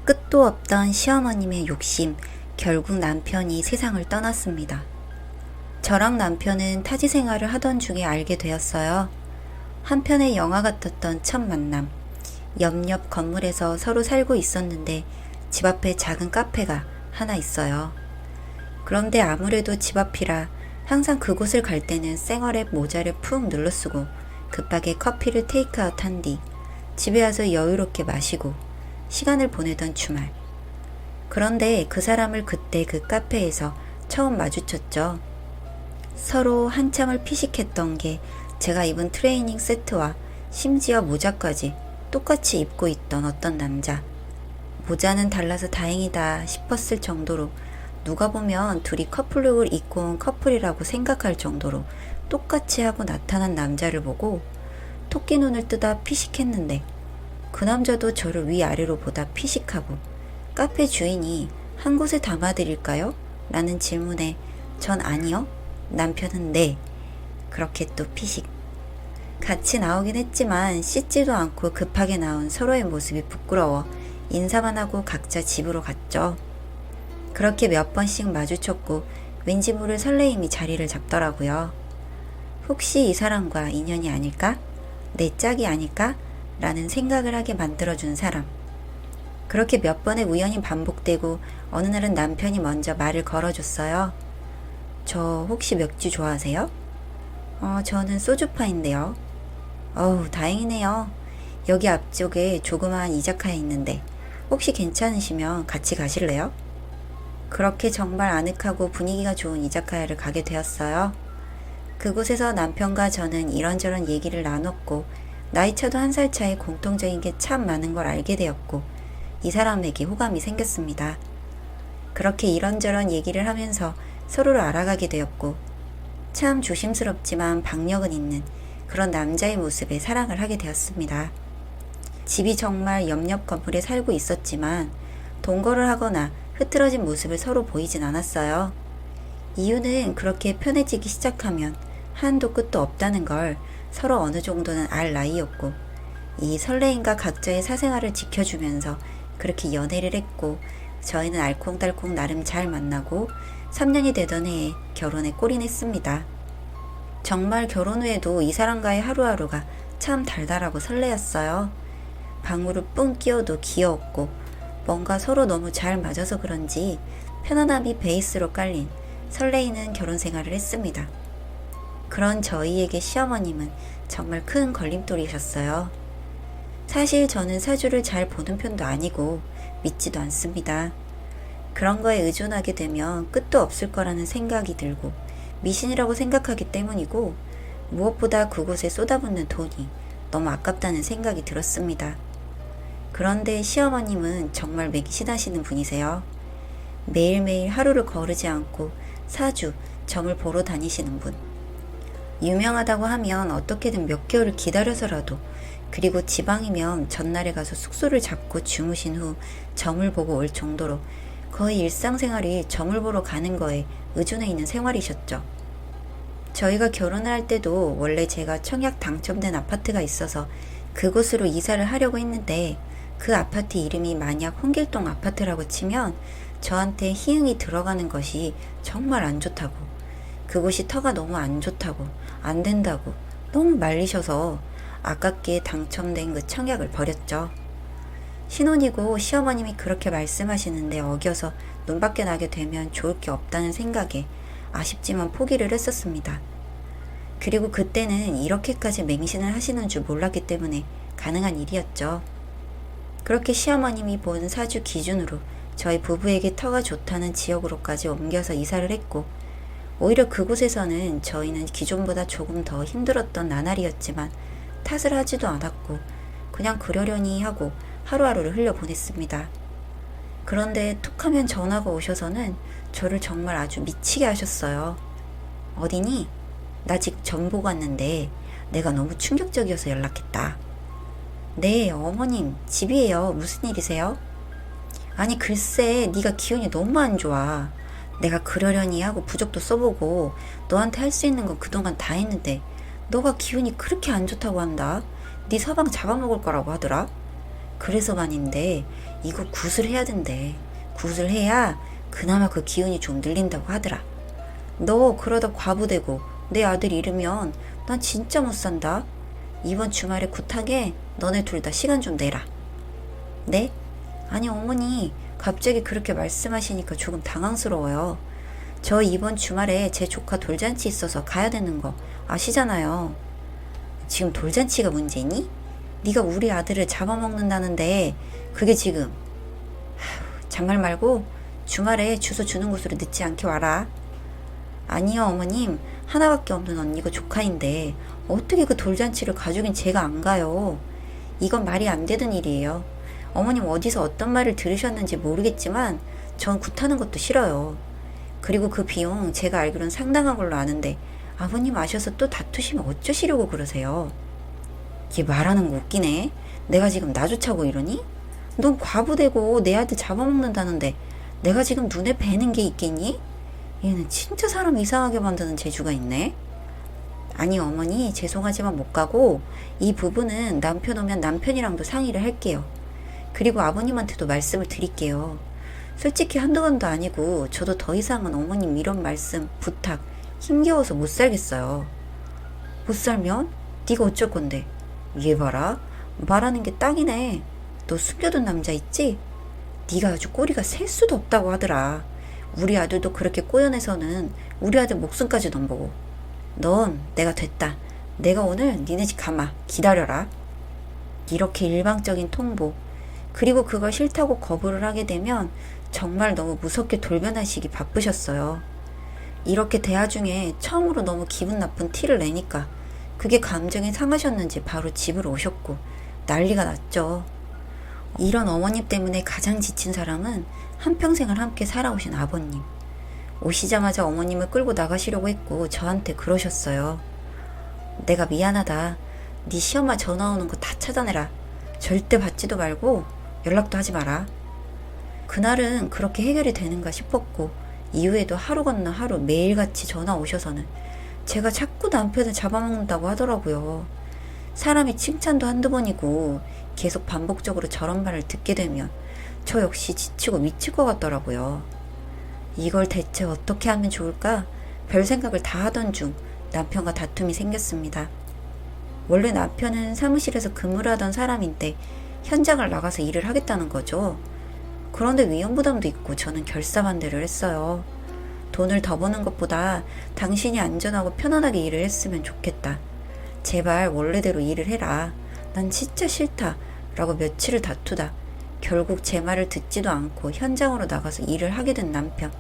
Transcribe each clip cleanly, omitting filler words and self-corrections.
끝도 없던 시어머님의 욕심, 결국 남편이 세상을 떠났습니다. 저랑 남편은 타지 생활을 하던 중에 알게 되었어요. 한편의 영화 같았던 첫 만남. 옆 건물에서 서로 살고 있었는데 집 앞에 작은 카페가 하나 있어요. 그런데 아무래도 집 앞이라 항상 그곳을 갈 때는 생얼에 모자를 푹 눌러쓰고 급하게 커피를 테이크아웃 한 뒤 집에 와서 여유롭게 마시고 시간을 보내던 주말. 그런데 그 사람을 그때 그 카페에서 처음 마주쳤죠. 서로 한참을 피식했던 게 제가 입은 트레이닝 세트와 심지어 모자까지 똑같이 입고 있던 어떤 남자. 모자는 달라서 다행이다 싶었을 정도로 누가 보면 둘이 커플룩을 입고 온 커플이라고 생각할 정도로 똑같이 하고 나타난 남자를 보고 토끼 눈을 뜨다 피식했는데 그 남자도 저를 위아래로 보다 피식하고 카페 주인이 한 곳에 담아드릴까요? 라는 질문에 전 아니요. 남편은 네. 그렇게 또 피식. 같이 나오긴 했지만 씻지도 않고 급하게 나온 서로의 모습이 부끄러워 인사만 하고 각자 집으로 갔죠. 그렇게 몇 번씩 마주쳤고 왠지 모를 설레임이 자리를 잡더라고요. 혹시 이 사람과 인연이 아닐까? 내 짝이 아닐까? 라는 생각을 하게 만들어준 사람. 그렇게 몇 번의 우연이 반복되고 어느 날은 남편이 먼저 말을 걸어줬어요. 저 혹시 맥주 좋아하세요? 저는 소주파인데요. 어우, 다행이네요. 여기 앞쪽에 조그마한 이자카야 있는데 혹시 괜찮으시면 같이 가실래요? 그렇게 정말 아늑하고 분위기가 좋은 이자카야를 가게 되었어요. 그곳에서 남편과 저는 이런저런 얘기를 나눴고 나이차도 1살 차이 공통적인 게 참 많은 걸 알게 되었고 이 사람에게 호감이 생겼습니다. 그렇게 이런저런 얘기를 하면서 서로를 알아가게 되었고 참 조심스럽지만 박력은 있는 그런 남자의 모습에 사랑을 하게 되었습니다. 집이 정말 옆 건물에 살고 있었지만 동거를 하거나 흐트러진 모습을 서로 보이진 않았어요. 이유는 그렇게 편해지기 시작하면 한도 끝도 없다는 걸 서로 어느 정도는 알 나이였고 이 설레임과 각자의 사생활을 지켜주면서 그렇게 연애를 했고 저희는 알콩달콩 나름 잘 만나고 3년이 되던 해에 결혼에 골인했습니다. 정말 결혼 후에도 이 사람과의 하루하루가 참 달달하고 설레었어요. 방울을 뿡 끼워도 귀여웠고 뭔가 서로 너무 잘 맞아서 그런지 편안함이 베이스로 깔린 설레이는 결혼 생활을 했습니다. 그런 저희에게 시어머님은 정말 큰 걸림돌이셨어요. 사실 저는 사주를 잘 보는 편도 아니고 믿지도 않습니다. 그런 거에 의존하게 되면 끝도 없을 거라는 생각이 들고 미신이라고 생각하기 때문이고 무엇보다 그곳에 쏟아붓는 돈이 너무 아깝다는 생각이 들었습니다. 그런데 시어머님은 정말 맹신하시는 분이세요. 매일매일 하루를 거르지 않고 사주, 점을 보러 다니시는 분. 유명하다고 하면 어떻게든 몇 개월을 기다려서라도 그리고 지방이면 전날에 가서 숙소를 잡고 주무신 후 점을 보고 올 정도로 거의 일상생활이 점을 보러 가는 거에 의존해 있는 생활이셨죠. 저희가 결혼을 할 때도 원래 제가 청약 당첨된 아파트가 있어서 그곳으로 이사를 하려고 했는데 그 아파트 이름이 만약 홍길동 아파트라고 치면 저한테 희응이 들어가는 것이 정말 안 좋다고, 그곳이 터가 너무 안 좋다고, 안 된다고 너무 말리셔서 아깝게 당첨된 그 청약을 버렸죠. 신혼이고 시어머님이 그렇게 말씀하시는데 어겨서 눈밖에 나게 되면 좋을 게 없다는 생각에 아쉽지만 포기를 했었습니다. 그리고 그때는 이렇게까지 맹신을 하시는 줄 몰랐기 때문에 가능한 일이었죠. 그렇게 시어머님이 본 사주 기준으로 저희 부부에게 터가 좋다는 지역으로까지 옮겨서 이사를 했고 오히려 그곳에서는 저희는 기존보다 조금 더 힘들었던 나날이었지만 탓을 하지도 않았고 그냥 그러려니 하고 하루하루를 흘려보냈습니다. 그런데 툭하면 전화가 오셔서는 저를 정말 아주 미치게 하셨어요. 어디니? 나 지금 점 보고 왔는데 내가 너무 충격적이어서 연락했다. 네, 어머님 집이에요. 무슨 일이세요? 아니 글쎄 네가 기운이 너무 안 좋아. 내가 그러려니 하고 부적도 써보고 너한테 할 수 있는 건 그동안 다 했는데 너가 기운이 그렇게 안 좋다고 한다. 네 서방 잡아먹을 거라고 하더라. 그래서만인데 이거 굿을 해야 된대. 굿을 해야 그나마 그 기운이 좀 늘린다고 하더라. 너 그러다 과부되고 내 아들 잃으면 난 진짜 못 산다. 이번 주말에 굿하게 너네 둘 다 시간 좀 내라. 네? 아니 어머니 갑자기 그렇게 말씀하시니까 조금 당황스러워요. 저 이번 주말에 제 조카 돌잔치 있어서 가야 되는 거 아시잖아요. 지금 돌잔치가 문제니? 네가 우리 아들을 잡아먹는다는데 그게 지금 잔말 말고 주말에 주소 주는 곳으로 늦지 않게 와라. 아니요 어머님, 하나밖에 없는 언니가 조카인데 어떻게 그 돌잔치를 가족인 제가 안 가요. 이건 말이 안 되는 일이에요. 어머님 어디서 어떤 말을 들으셨는지 모르겠지만 전 굿하는 것도 싫어요. 그리고 그 비용 제가 알기로는 상당한 걸로 아는데 아버님 아셔서 또 다투시면 어쩌시려고 그러세요. 이게 말하는 거 웃기네. 내가 지금 나조차고 이러니? 넌 과부되고 내 아들 잡아먹는다는데 내가 지금 눈에 뵈는 게 있겠니? 얘는 진짜 사람 이상하게 만드는 재주가 있네. 아니 어머니 죄송하지만 못 가고 이 부분은 남편 오면 남편이랑도 상의를 할게요. 그리고 아버님한테도 말씀을 드릴게요. 솔직히 한두 번도 아니고 저도 더 이상은 어머님 이런 말씀, 부탁 힘겨워서 못 살겠어요. 못 살면? 네가 어쩔 건데? 얘 봐라. 말하는 게 딱이네. 너 숨겨둔 남자 있지? 네가 아주 꼬리가 셀 수도 없다고 하더라. 우리 아들도 그렇게 꼬여내서는 우리 아들 목숨까지 넘보고. 넌 내가 됐다. 내가 오늘 니네 집 가마. 기다려라. 이렇게 일방적인 통보. 그리고 그걸 싫다고 거부를 하게 되면 정말 너무 무섭게 돌변하시기 바쁘셨어요. 이렇게 대화 중에 처음으로 너무 기분 나쁜 티를 내니까 그게 감정이 상하셨는지 바로 집으로 오셨고 난리가 났죠. 이런 어머님 때문에 가장 지친 사람은 한평생을 함께 살아오신 아버님. 오시자마자 어머님을 끌고 나가시려고 했고 저한테 그러셨어요. 내가 미안하다. 네 시엄마 전화 오는 거 다 찾아내라. 절대 받지도 말고 연락도 하지 마라. 그날은 그렇게 해결이 되는가 싶었고 이후에도 하루 건너 하루 매일같이 전화 오셔서는 제가 자꾸 남편을 잡아먹는다고 하더라고요. 사람이 칭찬도 한두 번이고 계속 반복적으로 저런 말을 듣게 되면 저 역시 지치고 미칠 것 같더라고요. 이걸 대체 어떻게 하면 좋을까? 별 생각을 다 하던 중 남편과 다툼이 생겼습니다. 원래 남편은 사무실에서 근무를 하던 사람인데 현장을 나가서 일을 하겠다는 거죠. 그런데 위험부담도 있고 저는 결사반대를 했어요. 돈을 더 버는 것보다 당신이 안전하고 편안하게 일을 했으면 좋겠다. 제발 원래대로 일을 해라. 난 진짜 싫다. 라고 며칠을 다투다 결국 제 말을 듣지도 않고 현장으로 나가서 일을 하게 된 남편.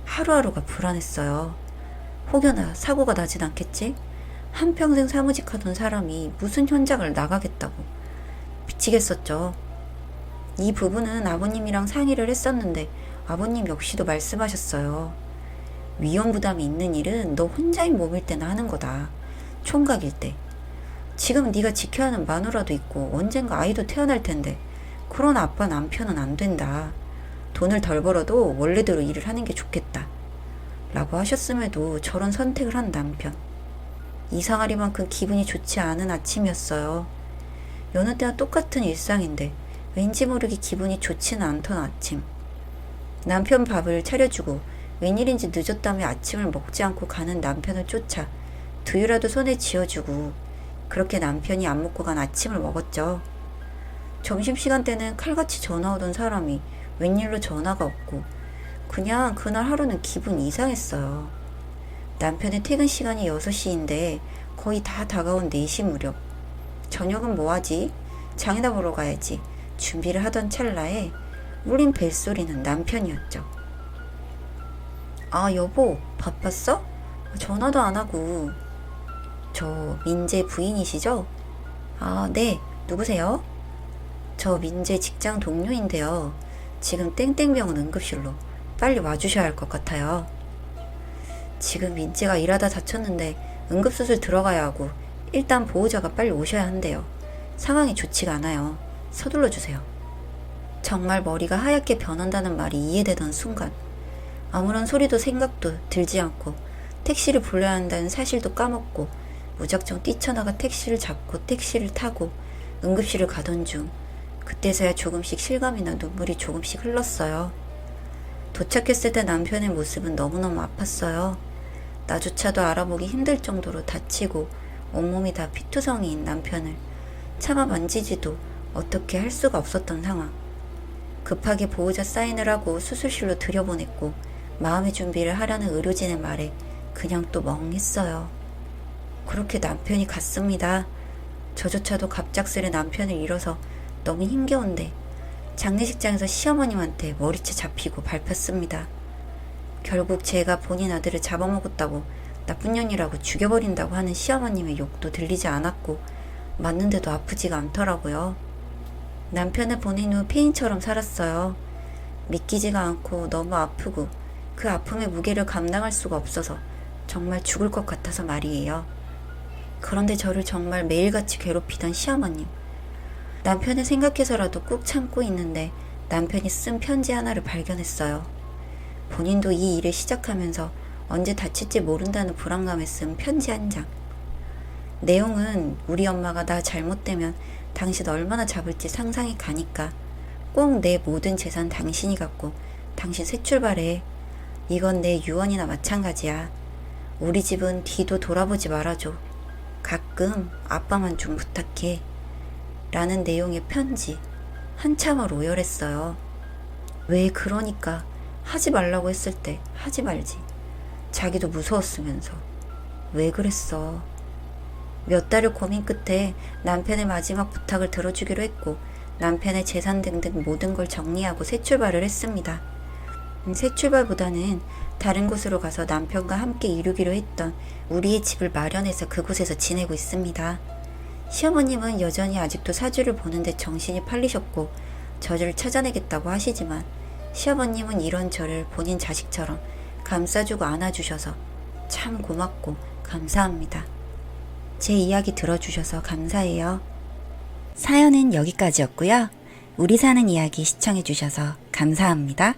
하루하루가 불안했어요. 혹여나 사고가 나진 않겠지? 한평생 사무직하던 사람이 무슨 현장을 나가겠다고. 미치겠었죠. 이 부분은 아버님이랑 상의를 했었는데 아버님 역시도 말씀하셨어요. 위험 부담이 있는 일은 너 혼자인 몸일 때나 하는 거다. 총각일 때. 지금 네가 지켜야 하는 마누라도 있고 언젠가 아이도 태어날 텐데 그런 아빠 남편은 안 된다. 돈을 덜 벌어도 원래대로 일을 하는 게 좋겠다. 라고 하셨음에도 저런 선택을 한 남편. 이상하리만큼 기분이 좋지 않은 아침이었어요. 여느 때와 똑같은 일상인데 왠지 모르게 기분이 좋지는 않던 아침. 남편 밥을 차려주고 웬일인지 늦었다며 아침을 먹지 않고 가는 남편을 쫓아 두유라도 손에 쥐어주고 그렇게 남편이 안 먹고 간 아침을 먹었죠. 점심시간 때는 칼같이 전화 오던 사람이 웬일로 전화가 없고 그냥 그날 하루는 기분이 이상했어요. 남편의 퇴근 시간이 6시인데 거의 다 다가온 4시 무렵. 저녁은 뭐하지? 장이나 보러 가야지. 준비를 하던 찰나에 울린 벨소리는 남편이었죠. 아 여보 바빴어? 전화도 안 하고. 저 민재 부인이시죠? 아 네 누구세요? 저 민재 직장 동료인데요. 지금 땡땡병원 응급실로 빨리 와주셔야 할 것 같아요. 지금 민재가 일하다 다쳤는데 응급수술 들어가야 하고 일단 보호자가 빨리 오셔야 한대요. 상황이 좋지가 않아요. 서둘러 주세요. 정말 머리가 하얗게 변한다는 말이 이해되던 순간 아무런 소리도 생각도 들지 않고 택시를 불러야 한다는 사실도 까먹고 무작정 뛰쳐나가 택시를 잡고 택시를 타고 응급실을 가던 중 그때서야 조금씩 실감이나 눈물이 조금씩 흘렀어요. 도착했을 때 남편의 모습은 너무너무 아팠어요. 나조차도 알아보기 힘들 정도로 다치고 온몸이 다 피투성이인 남편을 차마 만지지도 어떻게 할 수가 없었던 상황. 급하게 보호자 사인을 하고 수술실로 들여보냈고 마음의 준비를 하라는 의료진의 말에 그냥 또 멍했어요. 그렇게 남편이 갔습니다. 저조차도 갑작스레 남편을 잃어서 너무 힘겨운데 장례식장에서 시어머님한테 머리채 잡히고 밟혔습니다. 결국 제가 본인 아들을 잡아먹었다고 나쁜 년이라고 죽여버린다고 하는 시어머님의 욕도 들리지 않았고 맞는데도 아프지가 않더라고요. 남편을 보낸 후 폐인처럼 살았어요. 믿기지가 않고 너무 아프고 그 아픔의 무게를 감당할 수가 없어서 정말 죽을 것 같아서 말이에요. 그런데 저를 정말 매일같이 괴롭히던 시어머님. 남편을 생각해서라도 꾹 참고 있는데 남편이 쓴 편지 하나를 발견했어요. 본인도 이 일을 시작하면서 언제 다칠지 모른다는 불안감에 쓴 편지 한 장. 내용은 우리 엄마가 나 잘못되면 당신 얼마나 잡을지 상상이 가니까 꼭 내 모든 재산 당신이 갖고 당신 새 출발해. 이건 내 유언이나 마찬가지야. 우리 집은 뒤도 돌아보지 말아줘. 가끔 아빠만 좀 부탁해. 라는 내용의 편지. 한참을 오열했어요. 왜 그러니까 하지 말라고 했을 때 하지 말지. 자기도 무서웠으면서. 왜 그랬어. 몇 달을 고민 끝에 남편의 마지막 부탁을 들어주기로 했고 남편의 재산 등등 모든 걸 정리하고 새 출발을 했습니다. 새 출발보다는 다른 곳으로 가서 남편과 함께 이루기로 했던 우리의 집을 마련해서 그곳에서 지내고 있습니다. 시어머님은 여전히 아직도 사주를 보는데 정신이 팔리셨고 저를 찾아내겠다고 하시지만 시어머님은 이런 저를 본인 자식처럼 감싸주고 안아주셔서 참 고맙고 감사합니다. 제 이야기 들어주셔서 감사해요. 사연은 여기까지였고요. 우리 사는 이야기 시청해주셔서 감사합니다.